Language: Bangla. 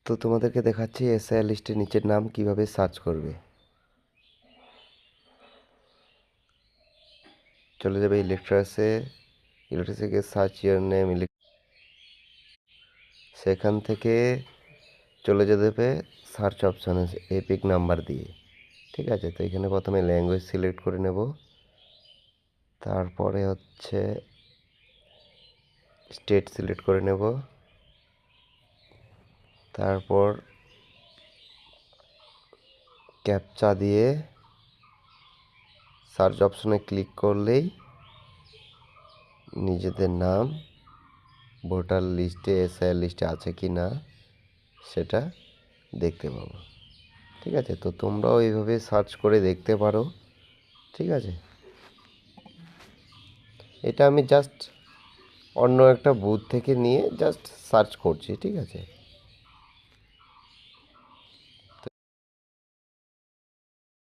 তো তোমাদেরকে দেখাচ্ছি এসআইআর লিস্টের নিচের নাম কিভাবে সার্চ করবে। চলে যাবে ইলেকট্রাসে, ইলেকট্রাসে সার্চ ইয়ার নেম, সেখান থেকে চলে যেতে হবে সার্চ অপশানে এপিক নাম্বার দিয়ে। ঠিক আছে, তো এখানে প্রথমে ল্যাঙ্গুয়েজ সিলেক্ট করে নেব, তারপরে হচ্ছে স্টেট সিলেক্ট করে নেব, তারপর ক্যাপচা দিয়ে সার্চ অপশনে ক্লিক করলেই নিজেদের নাম ভোটার লিস্টে এসআইআর লিস্টে আছে কি না সেটা দেখতে পাবো। ঠিক আছে, তো তোমরাও এইভাবে সার্চ করে দেখতে পারো। ঠিক আছে, এটা আমি জাস্ট অন্য একটা বুথ থেকে নিয়ে জাস্ট সার্চ করছি। ঠিক আছে।